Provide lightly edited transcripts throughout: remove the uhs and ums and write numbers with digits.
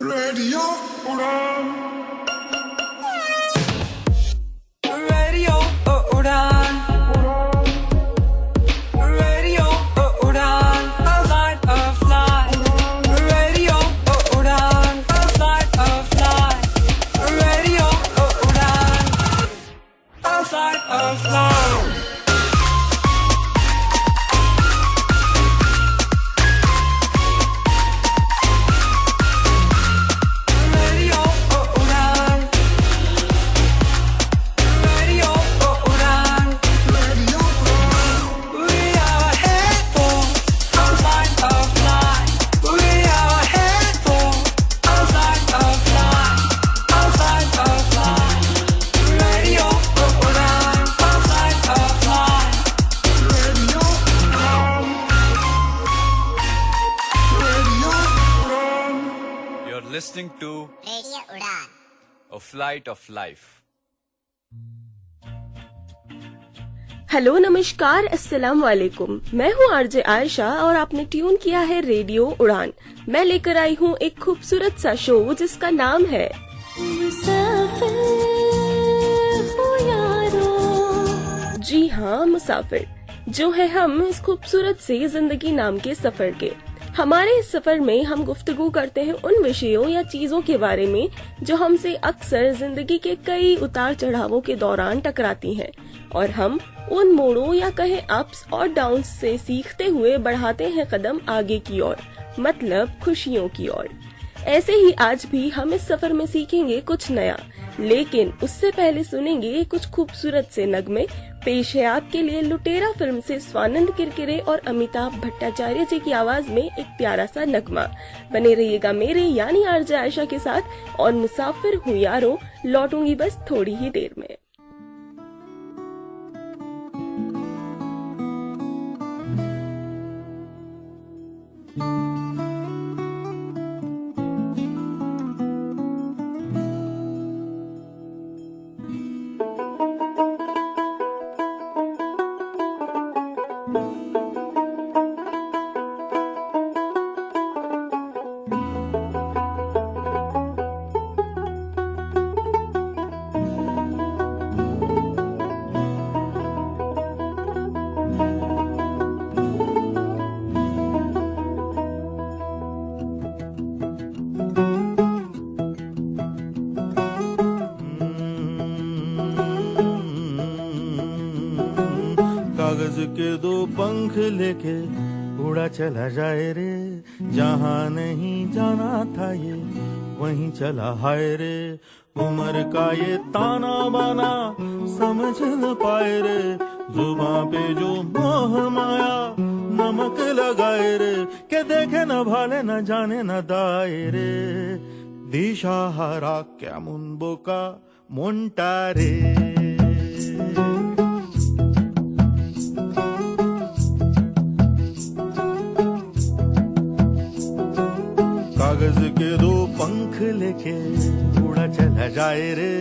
Radio Uran. Radio Uran. Radio Uran. A flight of light. Radio Uran. A flight of light. Radio Uran. A flight of light. Listening to Radio Udan. A Flight of Life. Hello नमस्कार अस्सलाम वालेकुम। मैं हूँ RJ Ayesha और आपने tune किया है radio उड़ान। मैं लेकर आई हूँ एक खूबसूरत सा शो जिसका नाम है जी हाँ मुसाफिर, जो है हम इस खूबसूरत से जिंदगी नाम के सफर के। हमारे इस सफर में हम गुफ्तगू करते हैं उन विषयों या चीजों के बारे में जो हमसे अक्सर जिंदगी के कई उतार चढ़ावों के दौरान टकराती हैं, और हम उन मोड़ों या कहें अप्स और डाउन्स से सीखते हुए बढ़ाते हैं कदम आगे की ओर, मतलब खुशियों की ओर। ऐसे ही आज भी हम इस सफर में सीखेंगे कुछ नया, लेकिन उससे पहले सुनेंगे कुछ खूबसूरत से नगमे। पेश है आपके लिए लुटेरा फिल्म से स्वानंद किरकिरे और अमिताभ भट्टाचार्य जी की आवाज में एक प्यारा सा नगमा। बने रहिएगा मेरे यानी आरजे आयशा के साथ, और मुसाफिर हूँ यारो, लौटूंगी बस थोड़ी ही देर में। कागज के दो पंख लेके उड़ा चला जाए रे, जहाँ नहीं जाना था ये वहीं चला हाय रे। उम्र का ये ताना बाना समझ न पाए रे, जुबां पे जो मोह माया नमक लगाए रे, के देखे न भाले न जाने न दाए रे। दिशा हारा क्या मुनबो का मुंटा रे। कागज के दो पंख लेके उड़ा चला जाए रे,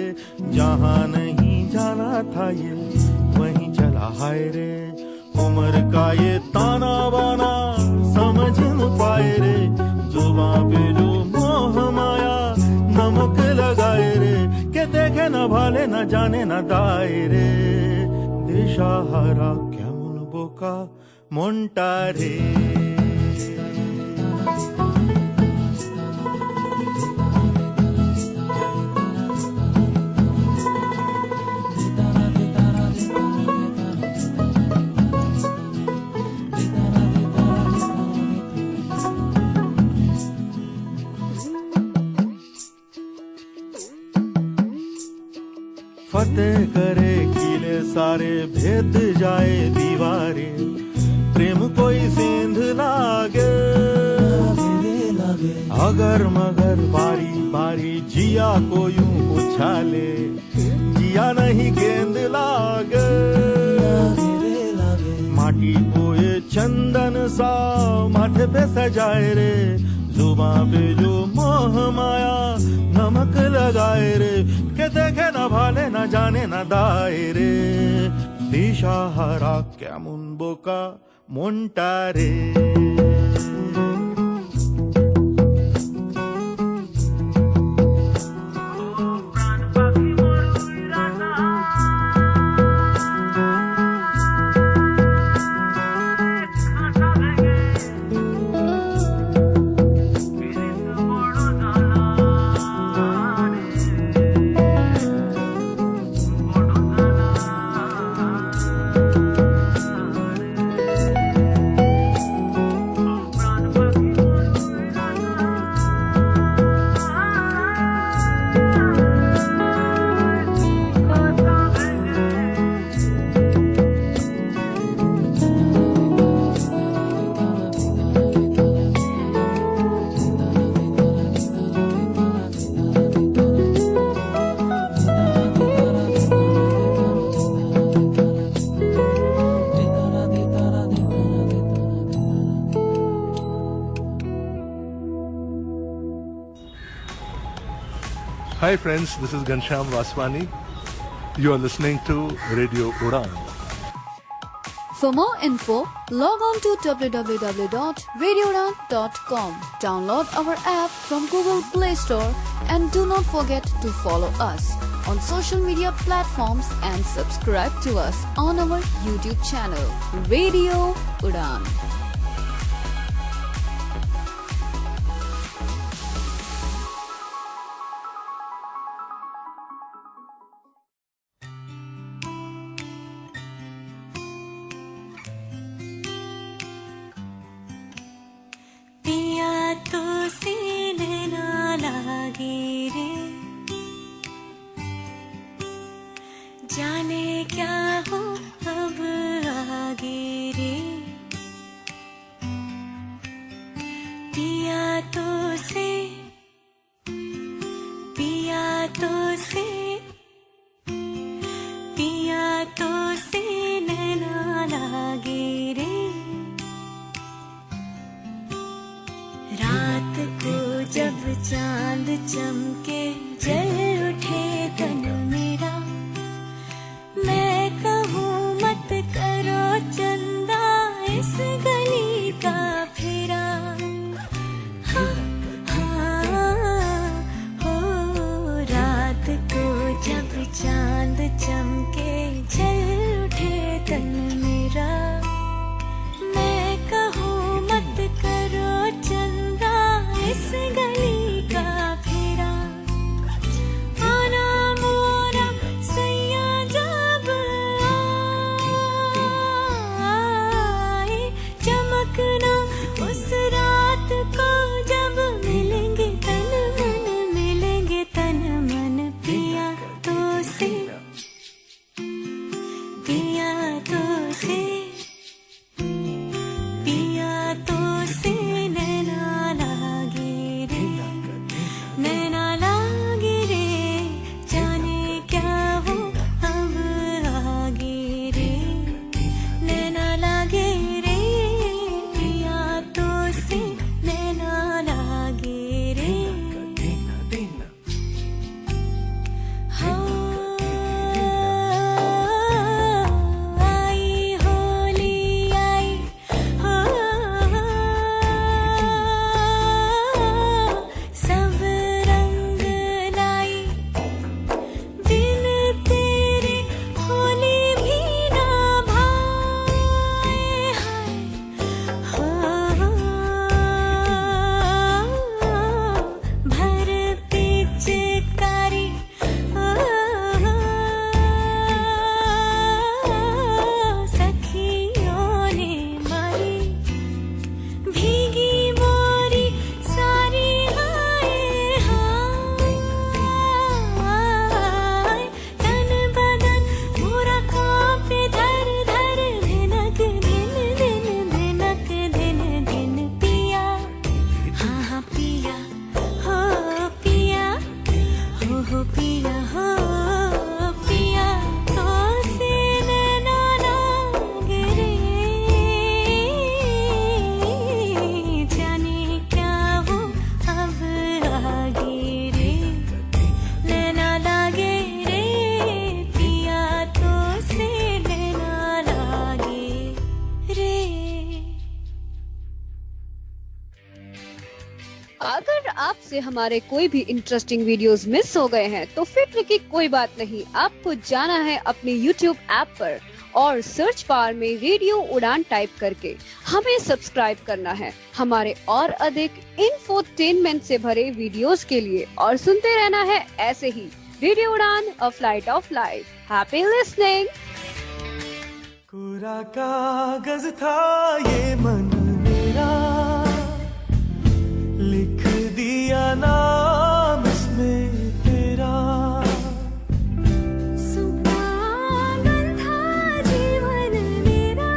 जहाँ नहीं जाना था ये वहीं चला हाय रे। उम्र का ये ताना बाना समझ न पाए रे, जुबां पे जो मोह माया नमक लगाए रे, के देखे न भाले न जाने न दाए रे। दिशा हारा क्या मुनबो का मुंटा रे। फतेह करे किले सारे, भेद जाए दीवारें, प्रेम कोई सेंध लागे अगर मगर बारी बारी जिया को यूं उछाले, जिया नहीं गेंद लागे। माटी को ये चंदन सा माथे पे सजाए रे, जुबां पे जो मोह माया नमक लगाए रे, के देखे न भाले न जाने न दाए रे। दिशा हारा क्या मुनबो का मुंटा रे। Hi friends, this is Ghanshyam Vaswani. You are listening to Radio Udan. For more info, log on to www.radioudan.com. Download our app from Google Play Store and do not forget to follow us on social media platforms and subscribe to us on our YouTube channel, Radio Udan. जाने क्या हो अब आगे रे, पिया तो से पिया तो से पिया तो से नैना लागे रे, रात को जब चांद चमके जल उठे तन मेरा, मैं कहूँ मत करो चंदा इस गली का फेरा, हाँ हाँ हो रात को जब चांद चमके जल उठे तन मेरा, मैं कहूँ मत करो चंदा इस गली का फेरा, आना मोरा सैया जब आए, चमकना उस रात को जब मिलेंगे तन मन पिया तो से पिया तो से पिया तो से नैना लागे रे, नैना लागे रे, जाने क्या हो अब आगे रे, नैना लागे रे, पिया तो से नैना लागे रे, हो आई होली आई, हो सब रंग लाई, बिन तेरे होली भी ना भाए, हाय हो भर पिचकारी, सखियों ने मारी, भीगी मोरी सारी, हाय हाय तन बदन पूरा कांपे धर धर, धिनक दिन दिन धिनक दिन दिन पिया, हाँ हाँ पिया हो पिया, हो पिया हो पिया तो से नैना लागे रे, जाने क्या हो अब आगे रे, नैना लागे रे, पिया तो से नैना लागे रे। अगर आपसे हमारे कोई भी इंटरेस्टिंग वीडियोस मिस हो गए हैं तो फिक्र की कोई बात नहीं, आपको जाना है अपने YouTube ऐप पर और सर्च बार में रेडियो उड़ान टाइप करके हमें सब्सक्राइब करना है हमारे और अधिक इंफोटेनमेंट से भरे वीडियोस के लिए, और सुनते रहना है ऐसे ही radio Udaan, a flight of life. Happy listening. कोरा कागज था ये मन मेरा, लिख दिया नाम इसमें तेरा, सुहागन था जीवन मेरा,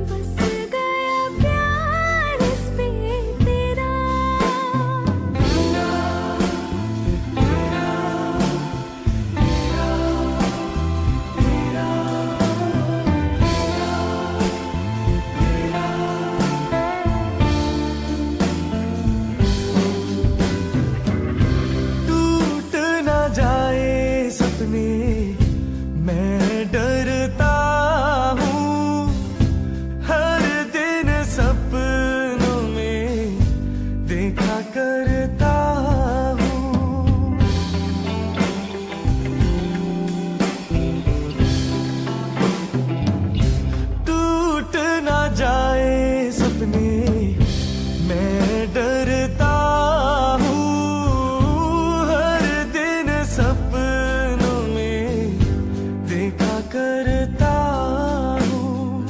बस गया प्यार इसमें तेरा, करता हूँ। टूट ना जाए सपने मैं डरता हूँ। हर दिन सपनों में देखा करता हूँ।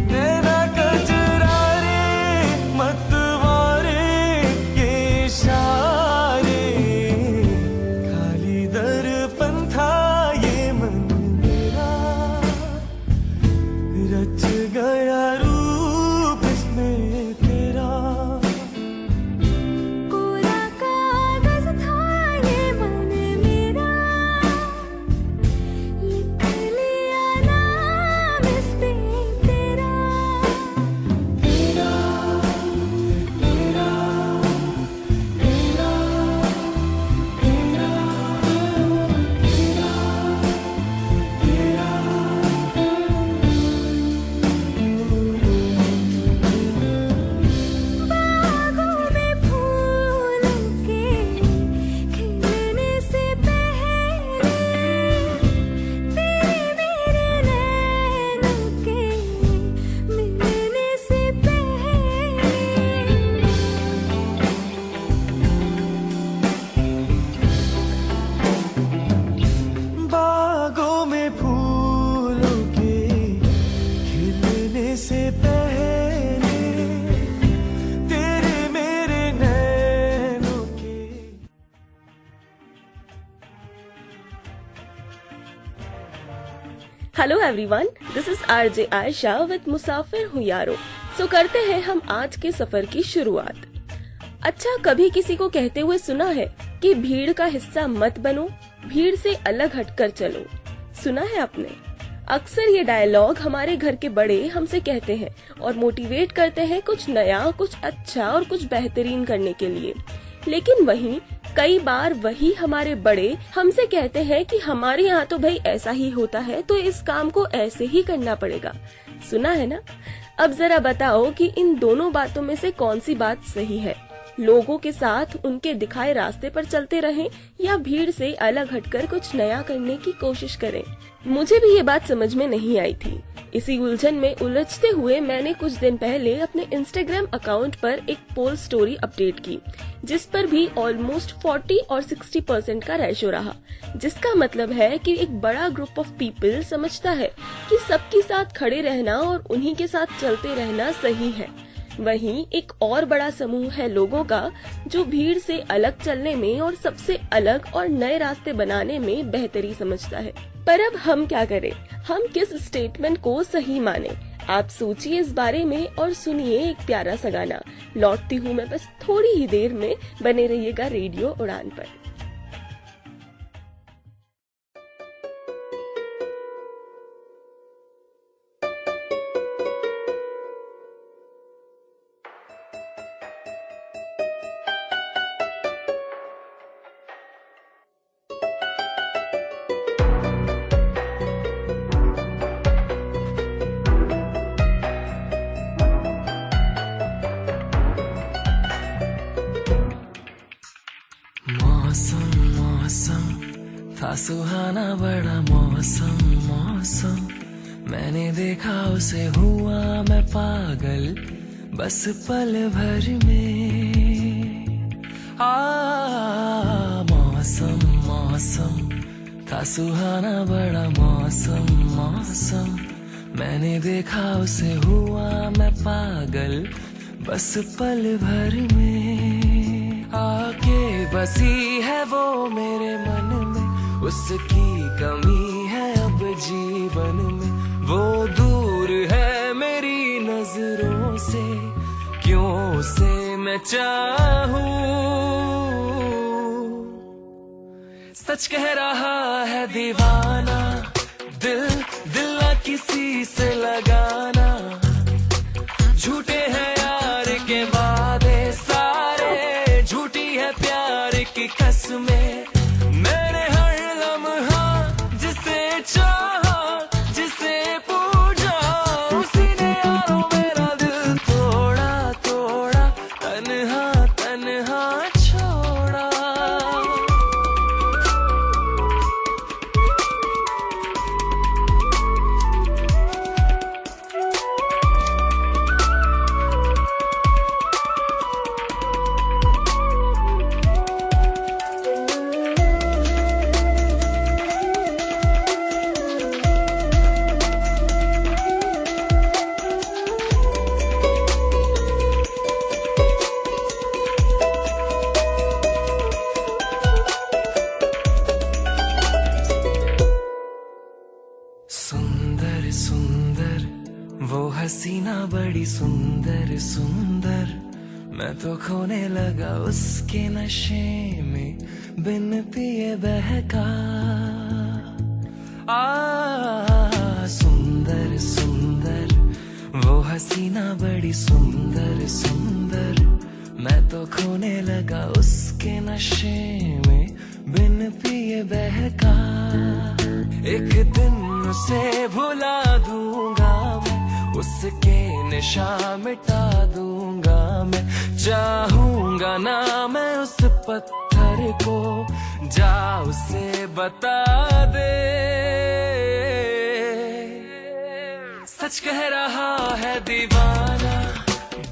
नैना कजरारे मतवारे ये इशारे, खाली दर्पण था ये मन मेरा। रच गया रूप इसमें तेरा। कोरा कागज था ये मन मेरा, लिख लिया नाम इस पे तेरा। तेरा तेरा तेरा बागों में फूलों के खिलने से पहले, तेरे मेरे नैनों के मिलने से पहले। बागों में फूलों के खिलने से पहले, तेरे मेरे नैनों के। Hello everyone, this is RJ Ayesha with मुसाफिर हूँ यारो। सो करते हैं हम आज के सफर की शुरुआत। अच्छा, कभी किसी को कहते हुए सुना है कि भीड़ का हिस्सा मत बनो, भीड़ से अलग हटकर चलो? सुना है आपने? अक्सर ये डायलॉग हमारे घर के बड़े हमसे कहते हैं और मोटिवेट करते हैं कुछ नया, कुछ अच्छा और कुछ बेहतरीन करने के लिए। लेकिन वहीं कई बार वही हमारे बड़े हमसे कहते हैं कि हमारे यहाँ तो भाई ऐसा ही होता है, तो इस काम को ऐसे ही करना पड़ेगा। सुना है ना? अब जरा बताओ कि इन दोनों बातों में से कौन सी बात सही है? लोगों के साथ उनके दिखाए रास्ते पर चलते रहें या भीड़ से अलग हटकर कुछ नया करने की कोशिश करें? मुझे भी ये बात समझ में नहीं आई थी। इसी उलझन में उलझते हुए मैंने कुछ दिन पहले अपने इंस्टाग्राम अकाउंट पर एक पोल स्टोरी अपडेट की, जिस पर भी ऑलमोस्ट 40 और 60% का रेशो रहा, जिसका मतलब है कि एक बड़ा ग्रुप ऑफ पीपल समझता है कि सबके साथ खड़े रहना और उन्हीं के साथ चलते रहना सही है। वहीं एक और बड़ा समूह है लोगों का जो भीड़ से अलग चलने में और सबसे अलग और नए रास्ते बनाने में बेहतरी समझता है। पर अब हम क्या करें? हम किस स्टेटमेंट को सही माने? आप सोचिए इस बारे में और सुनिए एक प्यारा सा गाना। लौटती हूँ मैं बस थोड़ी ही देर में, बने रहिएगा रेडियो उड़ान पर। था सुहाना बड़ा मौसम मौसम, मैंने देखा उसे हुआ मैं पागल बस पल भर में। मौसम मौसम था सुहाना बड़ा मौसम मौसम, मैंने देखा उसे हुआ मैं पागल बस पल भर में। आके बसी है वो मेरे मन में, उसकी कमी है अब जीवन में। वो दूर है मेरी नजरों से, क्यों उसे मैं चाहूं। सच कह रहा है दीवाना, दिल दिल ना किसी से लगाना। झूठे हैं यार के वादे सारे, झूठी है प्यार की कसमें। मैंने हर लम्हा जिसे चाहा, जिसे पूजा, उसी ने यारों मेरा दिल तोड़ा तोड़ा। तन्हा बड़ी सुंदर सुंदर, मैं तो खोने लगा उसके नशे में, बिन पिए बहका। सुंदर सुंदर वो हसीना बड़ी सुंदर सुंदर, मैं तो खोने लगा उसके नशे में, बिन पिए बहका। एक दिन उसे भुला दूंगा मैं, उसके निशान मिटा दूंगा मैं, चाहूंगा ना मैं उस पत्थर को, जा उसे बता दे। सच कह रहा है दीवाना,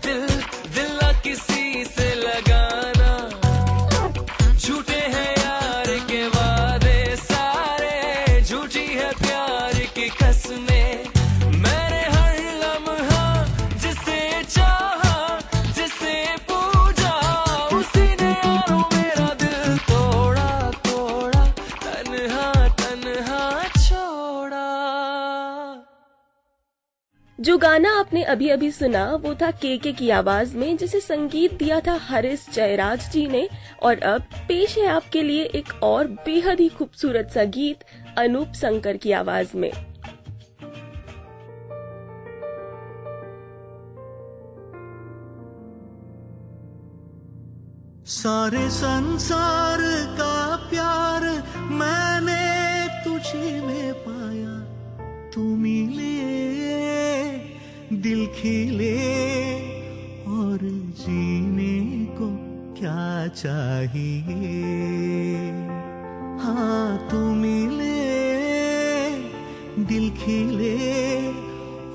दिल दिल ना किसी से लगाना, झूठे हैं यार के वादे सारे, झूठी है प्यार की कसमें। मैंने हर लम्हा जिसे चाहा, जिसे पूजा, उसी ने यारों मेरा दिल तोड़ा तोड़ा, तन्हा तन्हा छोड़ा। जो गाना आपने अभी अभी सुना वो था केके की आवाज में, जिसे संगीत दिया था हरीश जयराज जी ने। और अब पेश है आपके लिए एक और बेहद ही खूबसूरत सा गीत अनूप शंकर की आवाज में। सारे संसार का प्यार मैंने तुझी में पाया, तू मिले दिल खिले, और जीने को क्या चाहिए। हाँ तू मिले दिल खिले,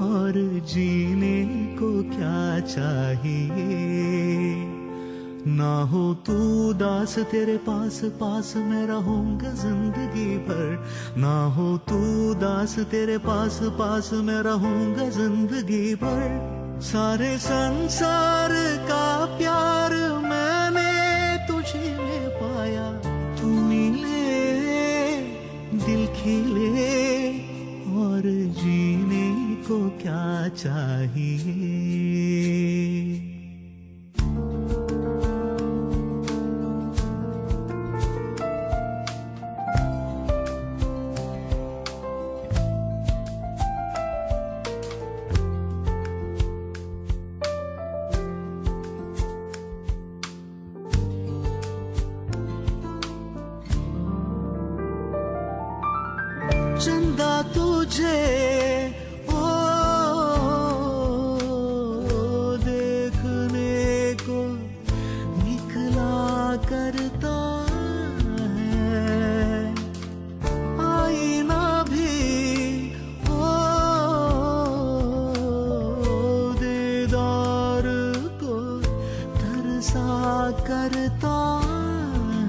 और जीने को क्या चाहिए। ना हो तू दास, तेरे पास पास मैं रहूंगा जिंदगी भर। ना हो तू दास, तेरे पास पास मैं रहूंगा जिंदगी भर। सारे संसार का प्यार मैंने तुझे में पाया, तू मिले दिल खिले, और जीने को क्या चाहिए। चंदा तुझे ओ देखने को निकला करता है, आईना भी ओ दीदार को तरसा करता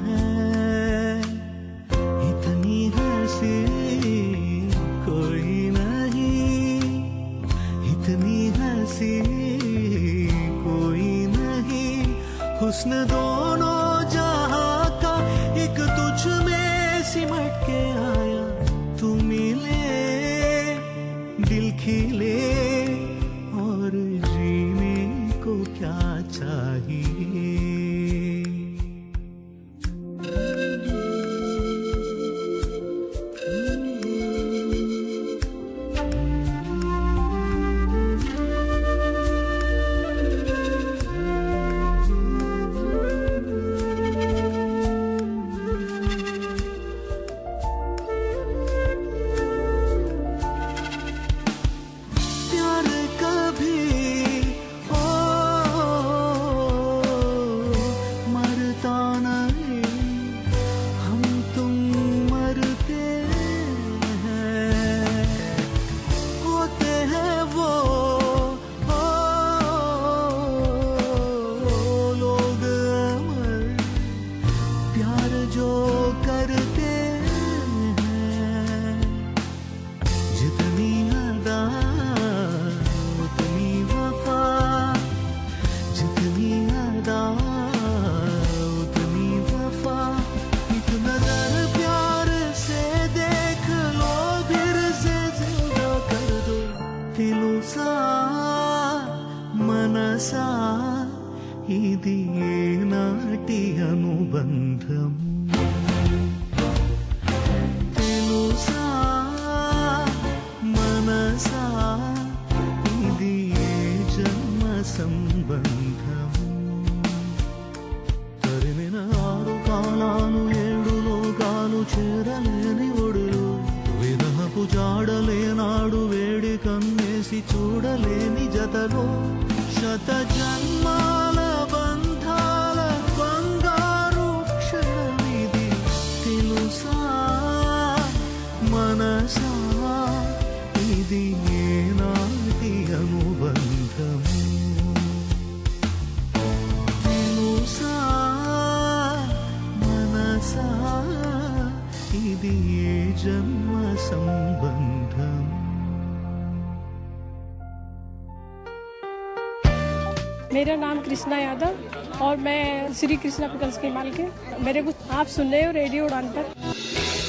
है। इतनी हंसी कोई नहीं, इतनी हंसी कोई नहीं, हुस्न दोनों जहां का एक तुझ में सिमट के आया। तू मिले दिल खिले, और जीने को क्या चाहिए। తెలుసా ఇది ఏనాటి అనుబంధం తెలుసా మనసా ఇది ఏ జన్మ సంబంధం తరిమిన ఆరు కాలాలు ఏడు లోకాలు చేరలేని ఒడులు విరహపు జాడలేనాడు వేడి కన్నేసి చూడలేని జతలో శత జన్మాల బంధాల బంగారు క్షణమిది తెలుసా మనసా ఇది ఏనాటి అనుబంధం తెలుసా మనసా ఇది ఏ జన్మ సంబంధం मेरा नाम कृष्णा यादव और मैं श्री कृष्णा पिकल्स की मालिक है। मेरे को आप सुन रहे हो रेडियो उड़ान पर।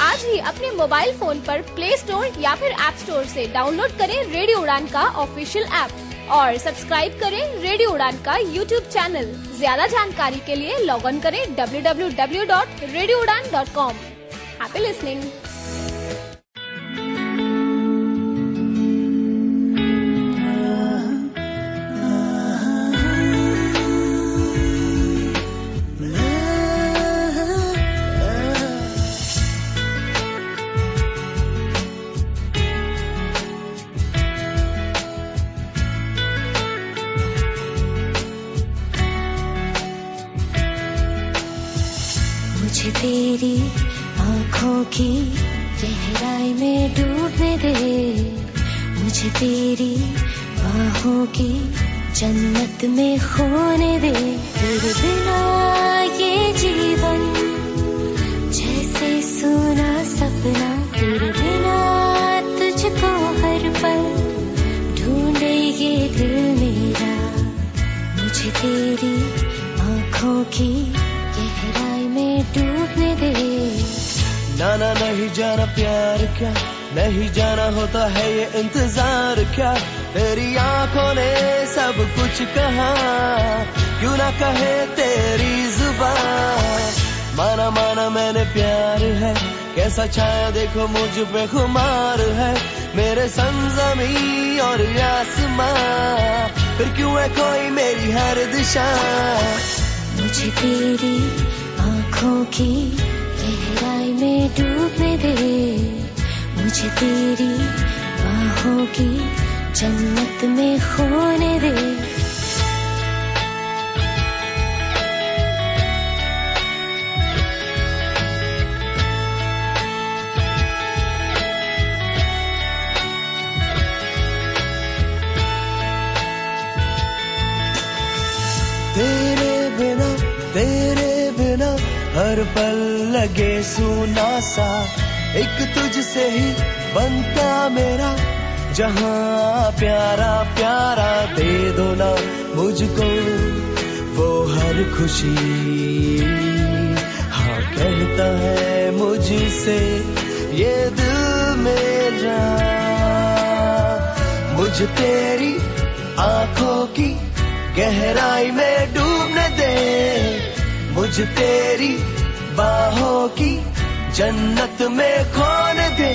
आज ही अपने मोबाइल फोन पर प्ले स्टोर या फिर ऐप स्टोर से डाउनलोड करें रेडियो उड़ान का ऑफिशियल ऐप और सब्सक्राइब करें रेडियो उड़ान का यूट्यूब चैनल। ज्यादा जानकारी के लिए लॉग ऑन करें www.radioudan.com। Happy listening. मुझे तेरी आँखों की गहराई में डूबने दे मुझे तेरी बाहों की जन्नत में खोने दे तेरे बिना ये जीवन जैसे सोना सपना तेरे बिना तुझको हर पल ढूंढे ये दिल मेरा मुझे तेरी आँखों की गहराई में डूबने दे जाना नहीं जाना प्यार क्या नहीं जाना होता है ये इंतजार क्या तेरी आंखों ने सब कुछ कहा क्यों ना कहे तेरी जुबान माना माना मैंने प्यार है कैसा छाया देखो मुझ पे खुमार है मेरे संजमी और आसमां फिर क्यों है कोई मेरी हर दिशा मुझे तेरी आँखों की गहराई में डूबने दे मुझे तेरी बाहों की जन्नत में खोने दे तेरे बिना हर पल लगे सुना सा एक तुझसे ही बनता मेरा जहां प्यारा प्यारा दे दो ना मुझको वो हर खुशी हाँ कहता है मुझसे ये दिल मेरा मुझे तेरी आंखों की गहराई में डूबने दे मुझे तेरी बाहों की जन्नत में खोने दे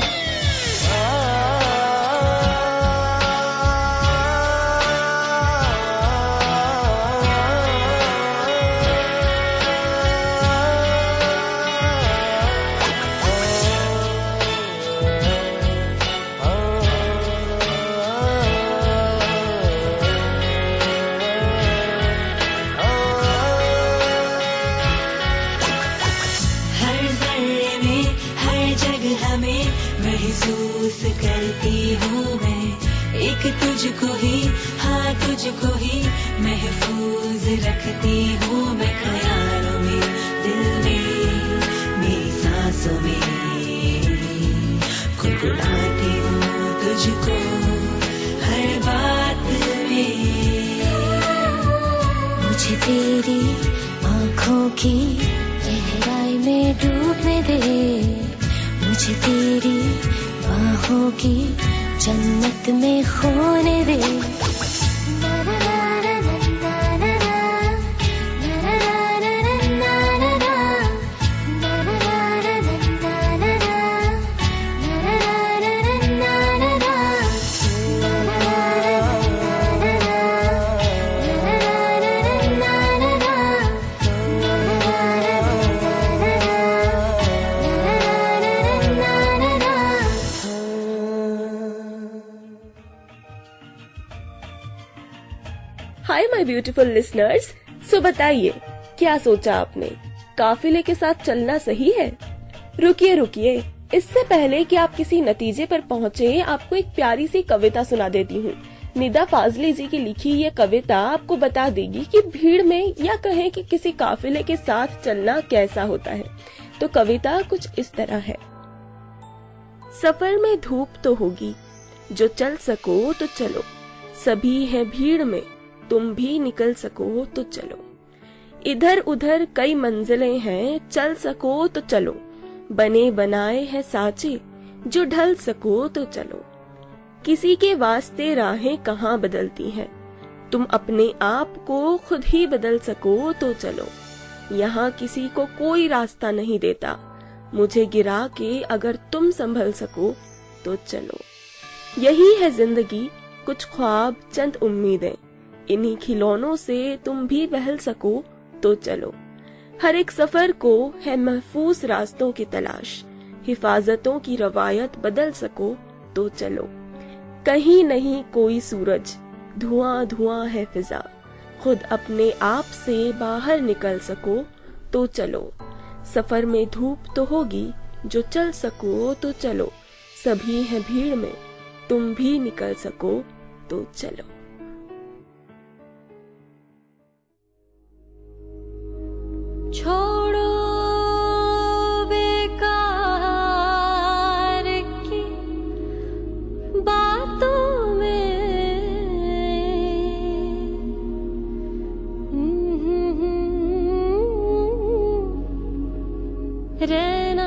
महसूस करती हूँ मैं एक तुझको ही हाँ तुझको ही महफूज रखती हूँ मैं ख्यालों में दिल में मेरी सांसों में गुनगुनाती हूँ तुझको हर बात में मुझे तेरी आँखों की गहराई में डूबने दे मुझे तेरी बाहों की जन्नत में खोने दे ना ना ना ना ना वेल माय ब्यूटीफुल लिसनर्स, सो बताइए क्या सोचा आपने, काफिले के साथ चलना सही है? रुकिए, इससे पहले कि आप किसी नतीजे पर पहुँचे, आपको एक प्यारी सी कविता सुना देती हूँ। निदा फाजली जी की लिखी ये कविता आपको बता देगी कि भीड़ में या कहें कि किसी काफिले के साथ चलना कैसा होता है। तो कविता कुछ इस तरह है। सफर में धूप तो होगी, जो चल सको तो चलो, सभी है भीड़ में, तुम भी निकल सको तो चलो। इधर उधर कई मंजिलें हैं, चल सको तो चलो, बने बनाए हैं साँचे, जो ढल सको तो चलो। किसी के वास्ते राहें कहाँ बदलती हैं, तुम अपने आप को खुद ही बदल सको तो चलो। यहाँ किसी को कोई रास्ता नहीं देता, मुझे गिरा के अगर तुम संभल सको तो चलो। यही है जिंदगी, कुछ ख्वाब चंद उम्मीदें, इन्हीं खिलौनों से तुम भी बहल सको तो चलो। हर एक सफर को है महफूज रास्तों की तलाश, हिफाजतों की रवायत बदल सको तो चलो। कहीं नहीं कोई सूरज, धुआं धुआं है फिजा, खुद अपने आप से बाहर निकल सको तो चलो। सफर में धूप तो होगी, जो चल सको तो चलो, सभी हैं भीड़ में, तुम भी निकल सको तो चलो। छोड़ो बेकार की बातों में रहना।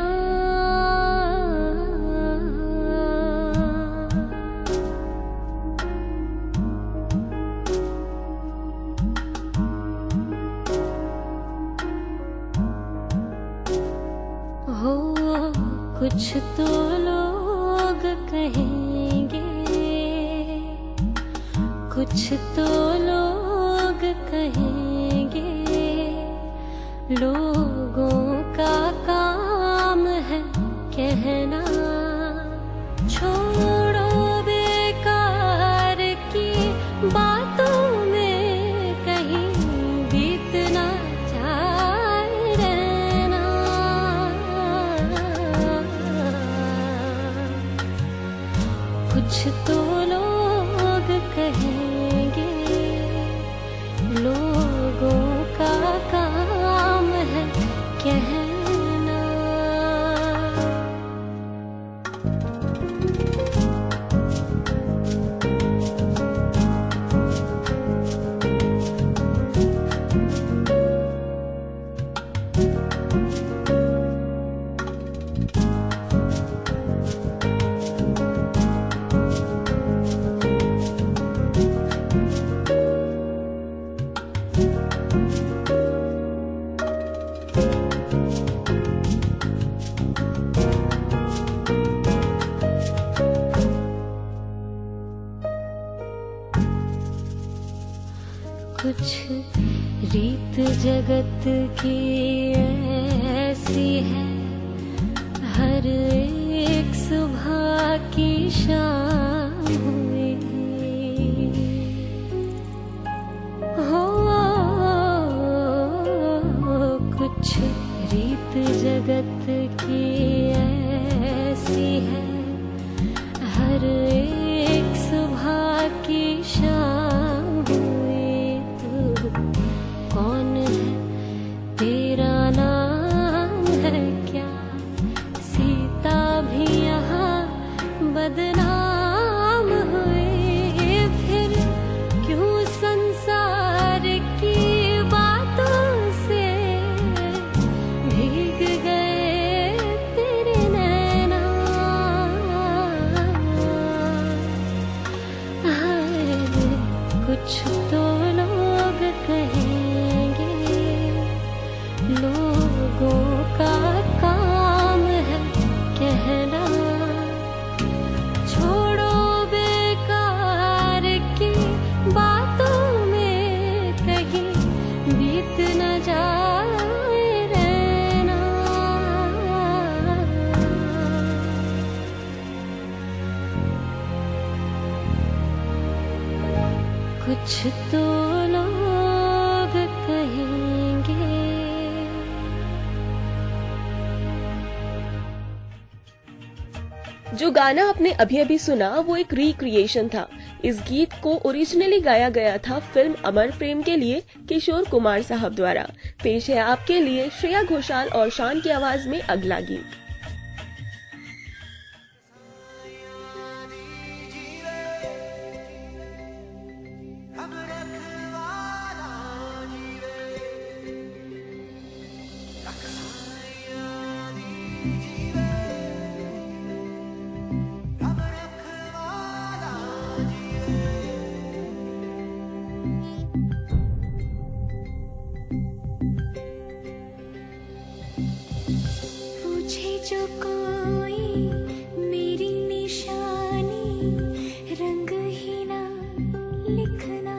हो कुछ तो लोग कहेंगे, कुछ तो लोग कहेंगे, लोगों का काम है कहना। छोड़ो बेकार की बातों में कहीं बीत ना जाए रहना। कुछ तो लोग कहेंगे, लोगों का काम है कहना। कुछ रीत जगत की ऐसी है, हर एक सुबह की शाम हुई हो। कुछ रीत जगत की ऐसी है, हर एक सुबह की शाम हुई। कौन है तेरा नाम है क्या, सीता भी यहाँ बदनाम हुई। फिर क्यों संसार की बातों से भीग गए तेरे नैना। कुछ तो लोग कहेंगे, लोगों का काम है कहना। छोड़ो बेकार की बातों में कहीं बीत न जाए रहना। कुछ तो लोग जो गाना आपने अभी अभी सुना वो एक रिक्रिएशन था। इस गीत को ओरिजिनली गाया गया था फिल्म अमर प्रेम के लिए किशोर कुमार साहब द्वारा। पेश है आपके लिए श्रेया घोषाल और शान की आवाज में अगला गीत। जो कोई मेरी निशानी रंग ही ना लिखना,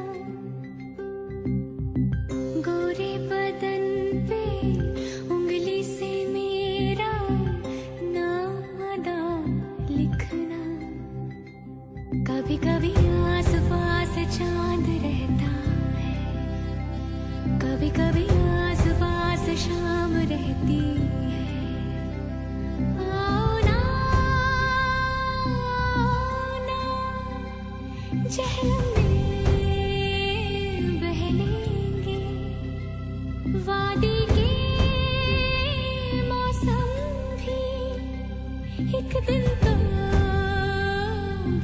गोरे बदन पे उंगली से मेरा नाम अदा लिखना। कभी कभी आस पास चांद रहता है, कभी कभी आस पास शाम रहती है। जहलम में बह लेंगे वादी के मौसम भी, एक दिन तो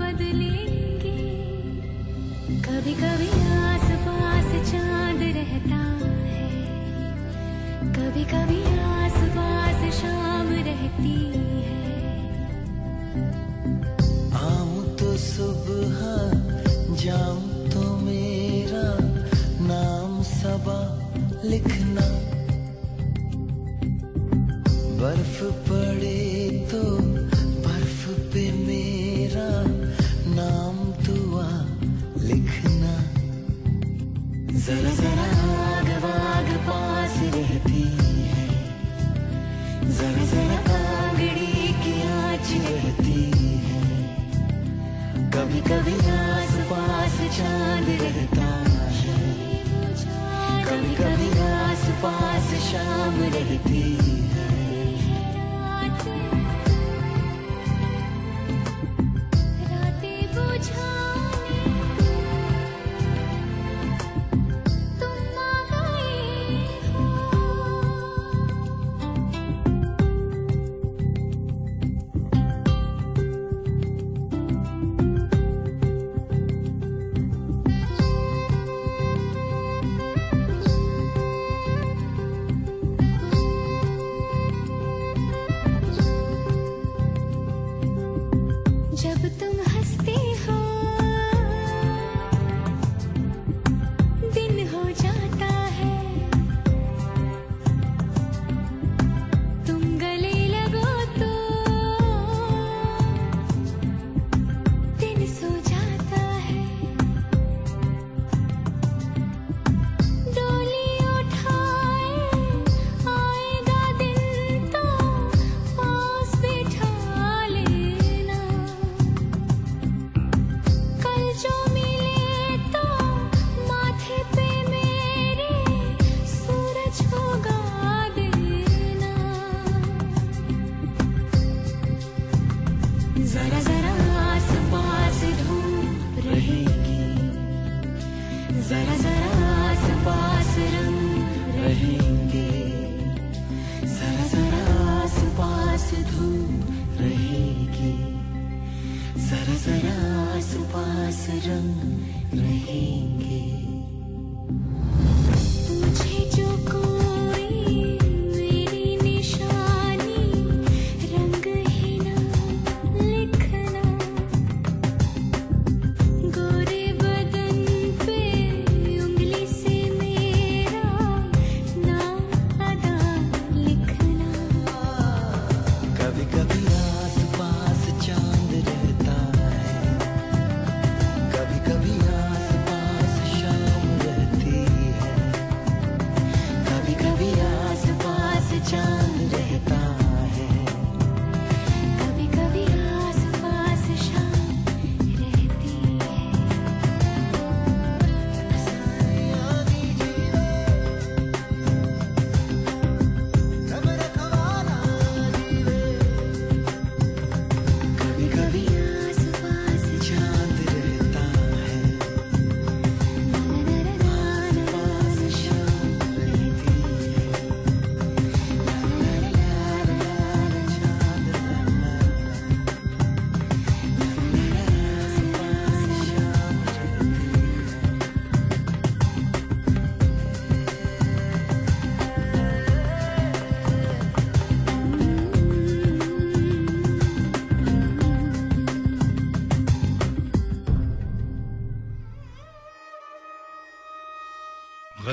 बदलेंगे। कभी कभी आस पास चांद रहता है, कभी कभी आस पास शाम रहती है। आऊं तो सुबह जाम तो मेरा नाम सबा लिखना, बर्फ पड़े तो बर्फ पे मेरा नाम दुआ लिखना। जरा जरा आग वाग पास रहती है, जरा जरा आंगड़ी की आँच रहती है। कभी कभी आस पास चांद रहता है, कभी कभी आस पास शाम रहती है। रातें बुझाने तुम आ गए हो।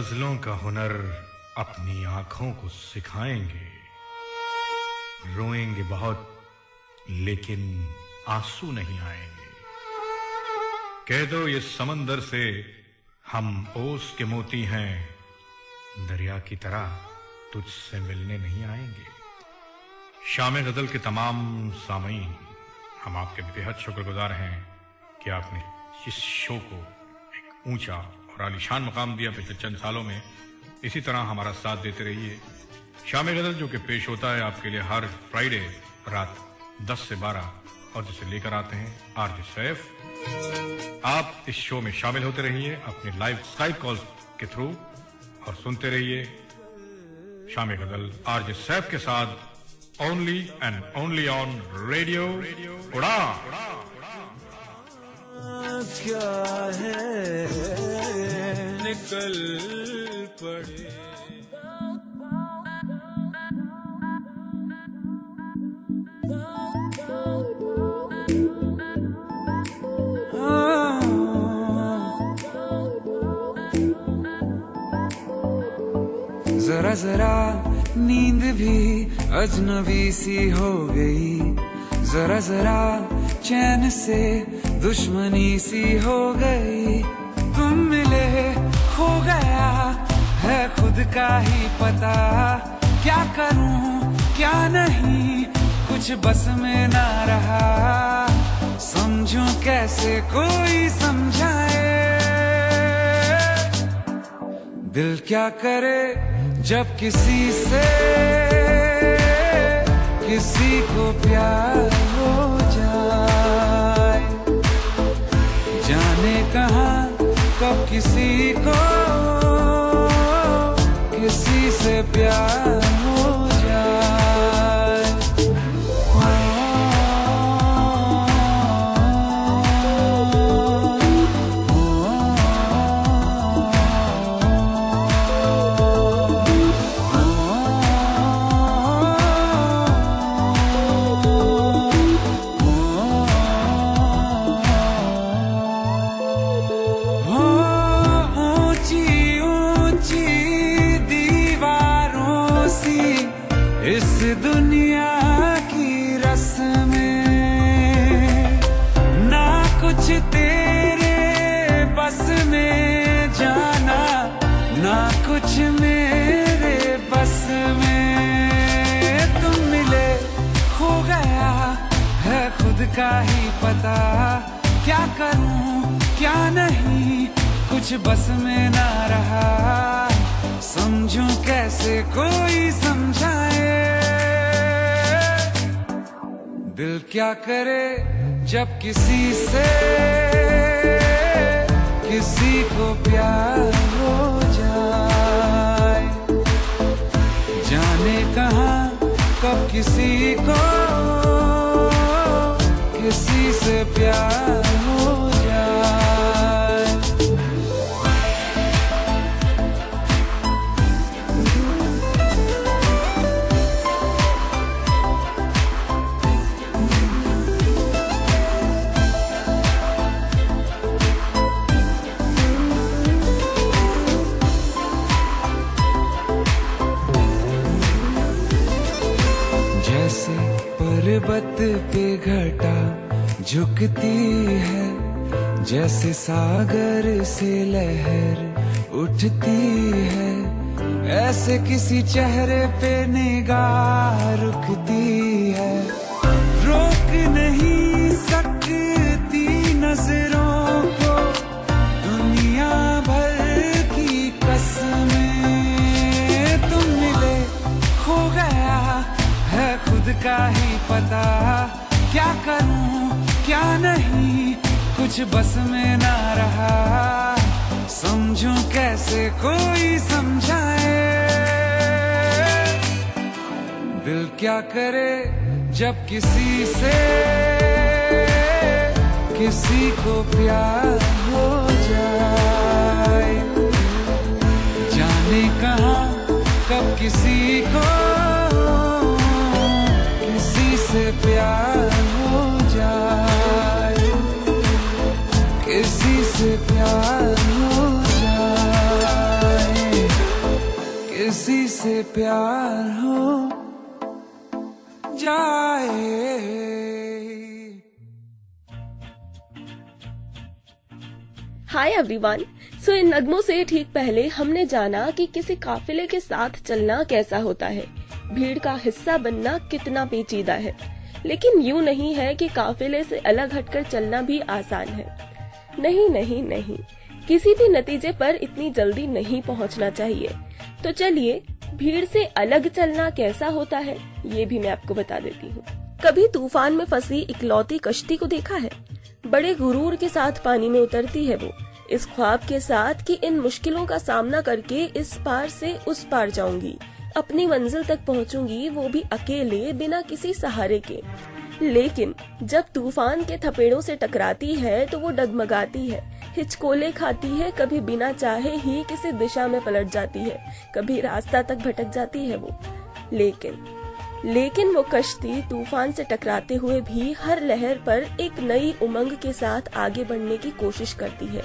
गजलों का हुनर अपनी आंखों को सिखाएंगे। रोएंगे बहुत लेकिन आंसू नहीं आएंगे। कह दो ये समंदर से हम ओस के मोती हैं, दरिया की तरह तुझसे मिलने नहीं आएंगे। शाम गजल के तमाम सामीन, हम आपके बेहद शुक्रगुजार हैं कि आपने इस शो को एक ऊंचा और आलीशान मकाम दिया पिछले चंद सालों में। इसी तरह हमारा साथ देते रहिए। शाम गजल जो कि पेश होता है आपके लिए हर फ्राइडे रात 10 से 12 और जिसे लेकर आते हैं आरजे सैफ। आप इस शो में शामिल होते रहिए अपने लाइव स्काइप कॉल्स के थ्रू और सुनते रहिए शाम गजल आरजे सैफ के साथ only and only on radio उड़ान। क्या है निकल पड़े जरा जरा नींद भी अजनबी सी हो गई, जरा जरा चैन से दुश्मनी सी हो गई। तुम मिले खो गया है खुद का ही पता, क्या करूं क्या नहीं कुछ बस में ना रहा। समझूं कैसे कोई समझाए, दिल क्या करे जब किसी से किसी को प्यार हो जाए। जाने कहाँ कब किसी को किसी से प्यार हो जाए। दुनिया की रस्में ना कुछ तेरे बस में जाना, ना कुछ मेरे बस में। तुम मिले खो गया है खुद का ही पता, क्या करूं क्या नहीं कुछ बस में ना रहा। समझूं कैसे कोई समझाए, दिल क्या करे जब किसी से किसी को प्यार हो जाए। जाने कहाँ कब किसी को किसी से प्यार हो जाए। पर्वत पे घटा झुकती है, जैसे सागर से लहर उठती है, ऐसे किसी चेहरे पे निगाह रुकती है। रोक नहीं सकती नजरों को दुनिया भर की कसमें। तुम मिले खो गया है खुद का ही पता, क्या करूं क्या नहीं कुछ बस में ना रहा। समझूं कैसे कोई समझाए, दिल क्या करे जब किसी से किसी को प्यार हो जाए। जाने कहाँ कब किसी को से प्यार हो जाए, किसी से प्यार हो जाए। प्यार हो जाए। Hi everyone. सो इन नगमों से ठीक पहले हमने जाना कि किसी काफिले के साथ चलना कैसा होता है, भीड़ का हिस्सा बनना कितना पेचीदा है। लेकिन यूं नहीं है कि काफिले से अलग हटकर चलना भी आसान है। नहीं नहीं नहीं, किसी भी नतीजे पर इतनी जल्दी नहीं पहुंचना चाहिए। तो चलिए भीड़ से अलग चलना कैसा होता है ये भी मैं आपको बता देती हूँ। कभी तूफान में फंसी इकलौती कश्ती को देखा है? बड़े गुरूर के साथ पानी में उतरती है वो, इस ख्वाब के साथ कि इन मुश्किलों का सामना करके इस पार से उस पार जाऊंगी, अपनी मंजिल तक पहुंचूंगी, वो भी अकेले बिना किसी सहारे के। लेकिन जब तूफान के थपेड़ों से टकराती है तो वो डगमगाती है, हिचकोले खाती है, कभी बिना चाहे ही किसी दिशा में पलट जाती है, कभी रास्ता तक भटक जाती है वो। लेकिन वो कश्ती तूफान से टकराते हुए भी हर लहर पर एक नई उमंग के साथ आगे बढ़ने की कोशिश करती है।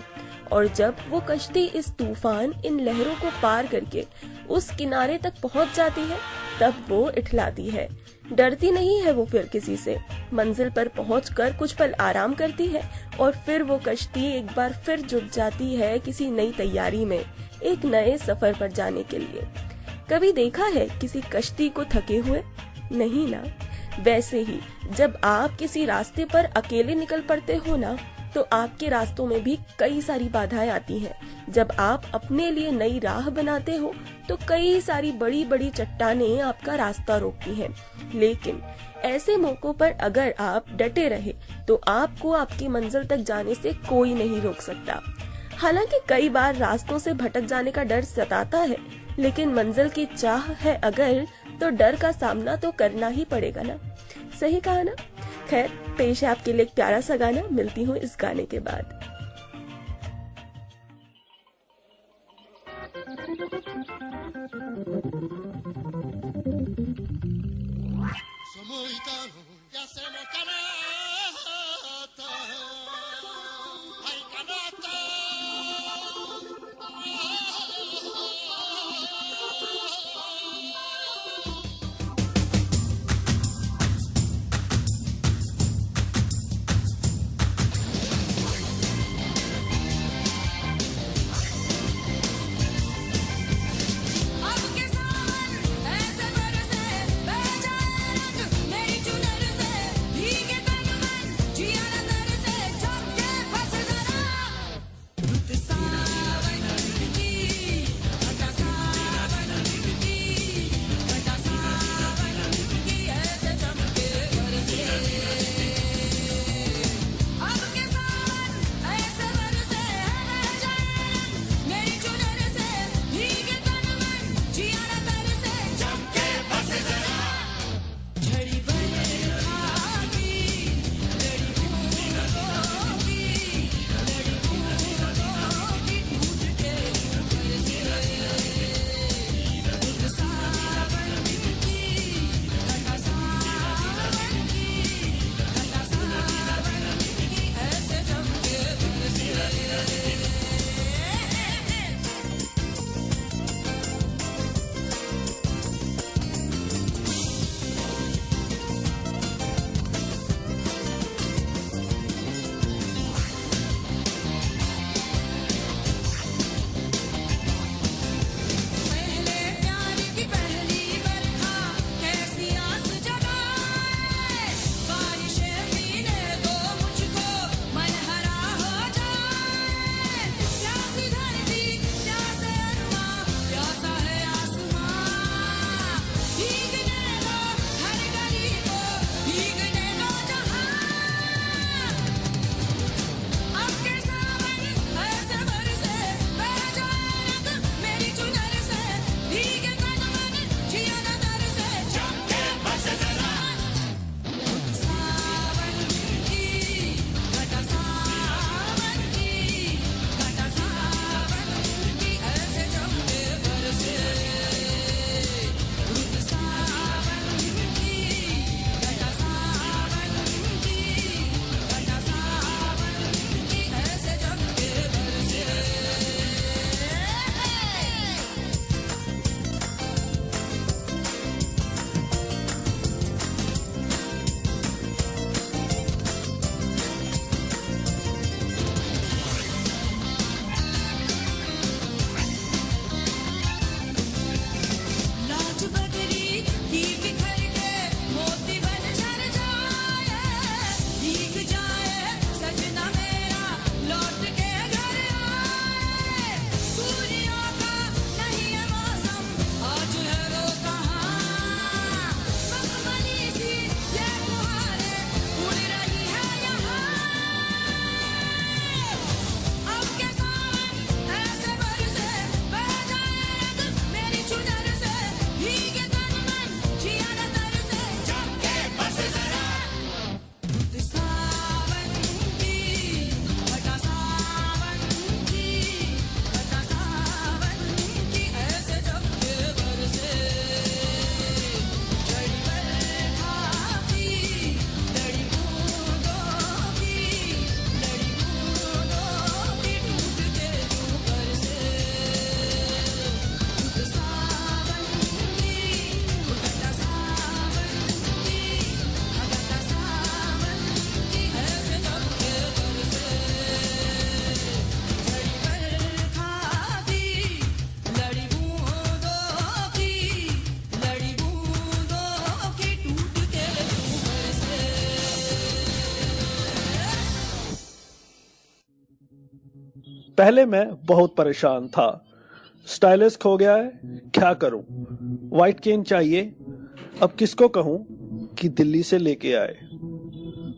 और जब वो कश्ती इस तूफान, इन लहरों को पार करके उस किनारे तक पहुंच जाती है, तब वो इठलाती है। डरती नहीं है वो फिर किसी से। मंजिल पर पहुंचकर कुछ पल आराम करती है और फिर वो कश्ती एक बार फिर जुट जाती है किसी नई तैयारी में, एक नए सफर पर जाने के लिए। कभी देखा है किसी कश्ती को थके हुए? नहीं ना। वैसे ही जब आप किसी रास्ते पर अकेले निकल पड़ते हो ना, तो आपके रास्तों में भी कई सारी बाधाएं आती हैं। जब आप अपने लिए नई राह बनाते हो तो कई सारी बड़ी बड़ी चट्टानें आपका रास्ता रोकती हैं। लेकिन ऐसे मौकों पर अगर आप डटे रहे तो आपको आपकी मंजिल तक जाने से कोई नहीं रोक सकता। हालांकि कई बार रास्तों से भटक जाने का डर सताता है, लेकिन मंजिल की चाह है अगर, तो डर का सामना तो करना ही पड़ेगा ना। सही कहा ना? खैर, पेश है आपके लिए एक प्यारा सा गाना। मिलती हूँ इस गाने के बाद। ऐसे बरसे बह जाए रंग, मेरी चुनर से भीगे पहले मैं बहुत परेशान था। स्टाइलिश खो गया है, क्या करूं? व्हाइट केन चाहिए, अब किसको कहूं कि दिल्ली से लेके आए।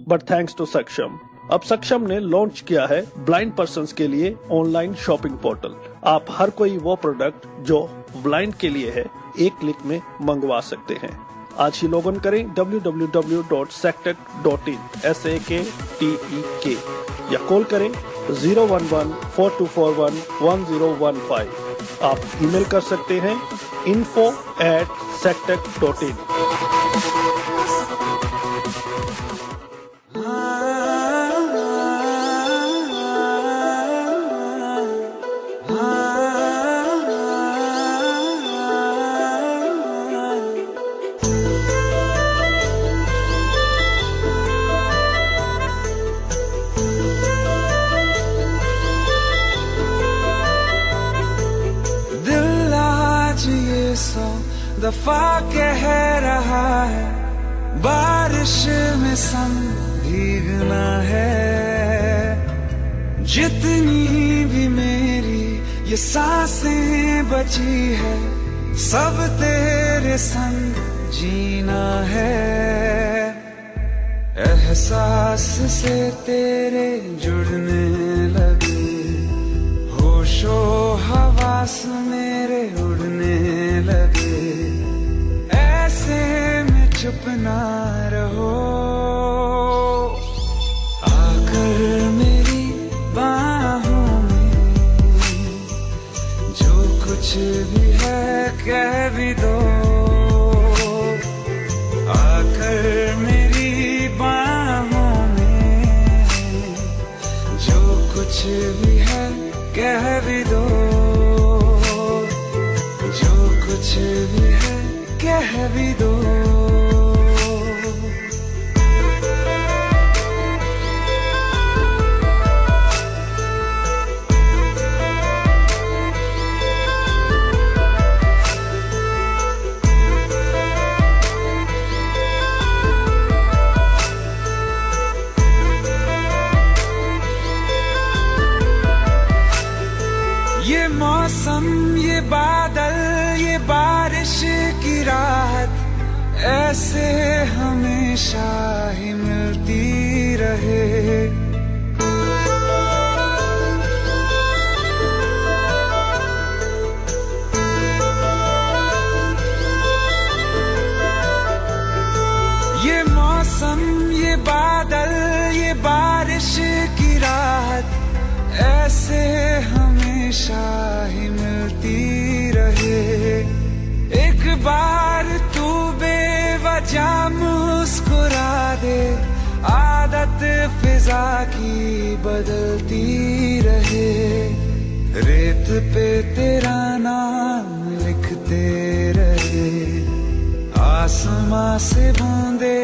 बट थैंक्स टू सक्षम, अब सक्षम ने लॉन्च किया है ब्लाइंड पर्सन्स के लिए ऑनलाइन शॉपिंग पोर्टल। आप हर कोई वो प्रोडक्ट जो ब्लाइंड के लिए है एक क्लिक में मंगवा सकते हैं। आज ही लॉग इन करें www.saktek.in SAKTEK या कॉल करें 011-4241-1015। आप ईमेल कर सकते हैं info@saktek.in। दफा कह रहा है बारिश में संग भीगना है। जितनी भी मेरी ये सांसें बची है सब तेरे संग जीना है। एहसास से तेरे जुड़ने लगे होशो हवास मेरे उड़ने लगे। में चुप ना रहो, आकर मेरी बाहों में जो कुछ भी है कह भी दो। आकर मेरी बाहों में जो कुछ भी है कह भी दो। जो कुछ भी है कह भी दो। ये मौसम, ये बादल, ये बारिश की राहत ऐसे हमेशा ही मिलती रहे। ये मौसम, ये बादल, ये बारिश की राहत ऐसे हमेशा ही मिलती रहे। एक बार तू बेवजह मुस्कुरा दे, आदत फिजा की बदलती रहे। रेत पे तेरा नाम लिखते रहे, आसमां से बूंदे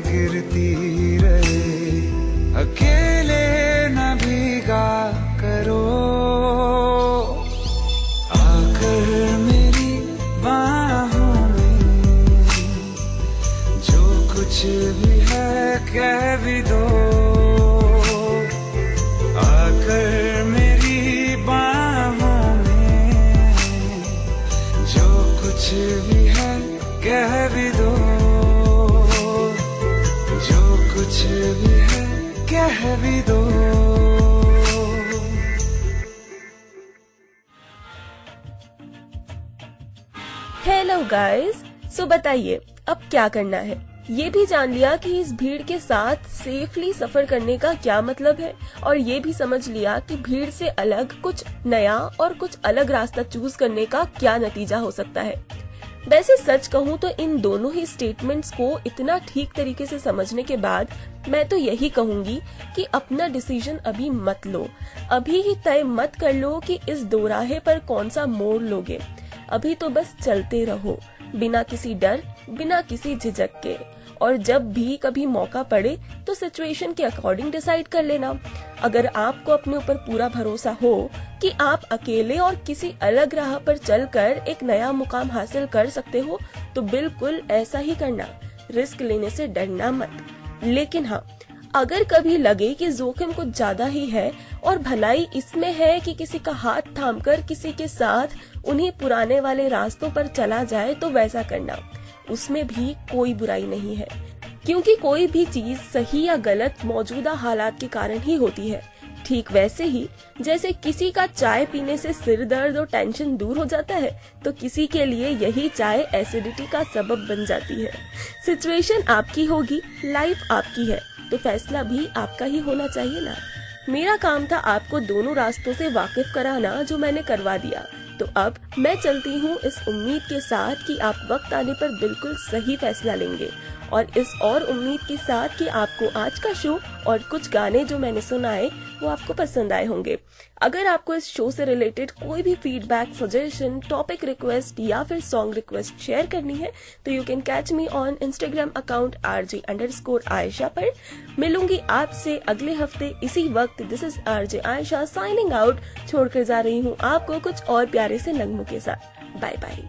गिरती रहे। अकेले न भीगा करो, आकर मेरी बाहों में जो कुछ भी है कह भी दो। आकर मेरी बाहों में जो कुछ भी है कह भी दो। जो कुछ भी है कह भी दो। हेलो गाइस, सो बताइए अब क्या करना है। ये भी जान लिया कि इस भीड़ के साथ सेफली सफर करने का क्या मतलब है, और ये भी समझ लिया कि भीड़ से अलग कुछ नया और कुछ अलग रास्ता चूज करने का क्या नतीजा हो सकता है। वैसे सच कहूँ तो इन दोनों ही स्टेटमेंट्स को इतना ठीक तरीके से समझने के बाद मैं तो यही कहूंगी कि अपना डिसीजन अभी मत लो। अभी ही तय मत कर लो कि इस दोराहे पर कौन सा मोड़ लोगे। अभी तो बस चलते रहो, बिना किसी डर, बिना किसी झिझक के। और जब भी कभी मौका पड़े तो सिचुएशन के अकॉर्डिंग डिसाइड कर लेना। अगर आपको अपने ऊपर पूरा भरोसा हो कि आप अकेले और किसी अलग राह पर चलकर एक नया मुकाम हासिल कर सकते हो, तो बिल्कुल ऐसा ही करना। रिस्क लेने से डरना मत। लेकिन हाँ, अगर कभी लगे कि जोखिम कुछ ज्यादा ही है और भलाई इसमें है कि किसी का हाथ थामकर किसी के साथ उन्हें पुराने वाले रास्तों पर चला जाए तो वैसा करना, उसमें भी कोई बुराई नहीं है, क्योंकि कोई भी चीज सही या गलत मौजूदा हालात के कारण ही होती है। ठीक वैसे ही जैसे किसी का चाय पीने से सिर दर्द और टेंशन दूर हो जाता है, तो किसी के लिए यही चाय एसिडिटी का सबब बन जाती है। सिचुएशन आपकी होगी, लाइफ आपकी है, तो फैसला भी आपका ही होना चाहिए ना। मेरा काम था आपको दोनों रास्तों से वाकिफ कराना, जो मैंने करवा दिया। तो अब मैं चलती हूँ इस उम्मीद के साथ कि आप वक्त आने पर बिल्कुल सही फैसला लेंगे, और इस और उम्मीद के साथ कि आपको आज का शो और कुछ गाने जो मैंने सुनाए वो आपको पसंद आए होंगे। अगर आपको इस शो से रिलेटेड कोई भी फीडबैक, सजेशन, टॉपिक रिक्वेस्ट या फिर सॉन्ग रिक्वेस्ट शेयर करनी है तो you can catch me on Instagram account RJ_Aisha पर। मिलूंगी आपसे अगले हफ्ते इसी वक्त। This is RJ Ayesha signing out, छोड़कर जा रही हूँ आपको कुछ और प्यारे से नगमों के साथ। Bye bye.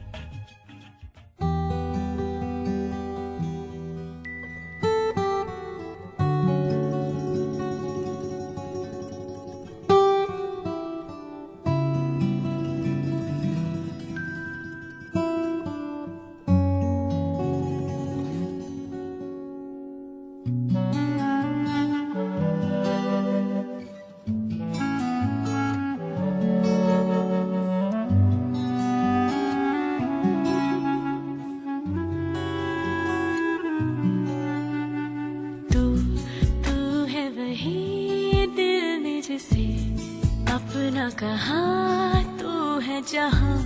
अपना कहा तू है जहाँ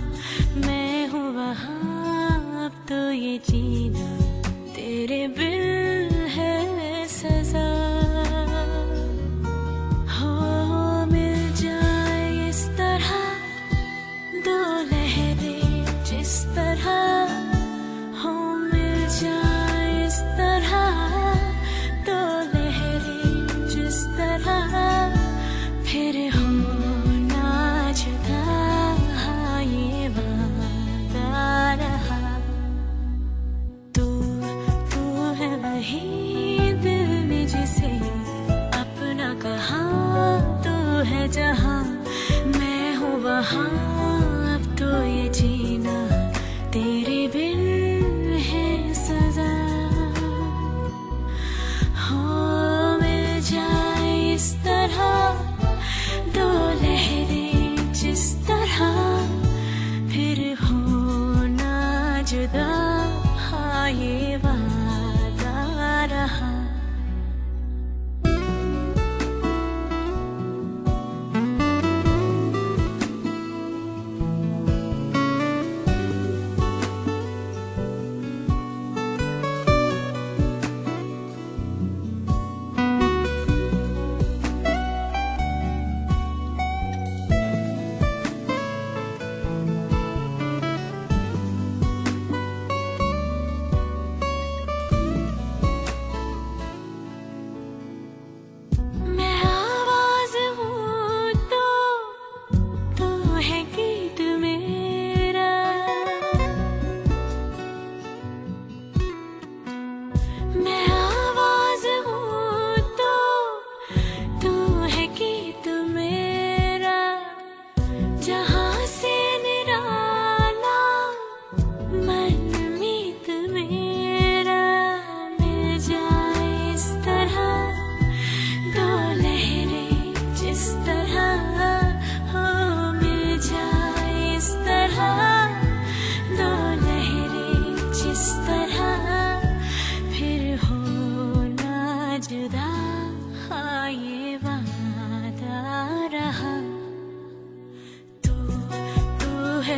मैं हूँ वहाँ, अब तो ये जीना तेरे बिन है सजा। हो मिल जाए इस तरह दो लहरें जिस तरह, हो मिल जाए इस तरह दो लहरें जिस तरह, फिर हो जहाँ मैं हूँ वहाँ, अब तो ये जीना तेरे बिन है सजा। हो मिल जाए इस तरह दो लहरें जिस तरह, फिर हो ना जुदा, हाँ ये वादा रहा।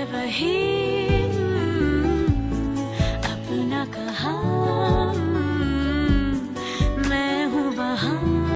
वही अपना कहा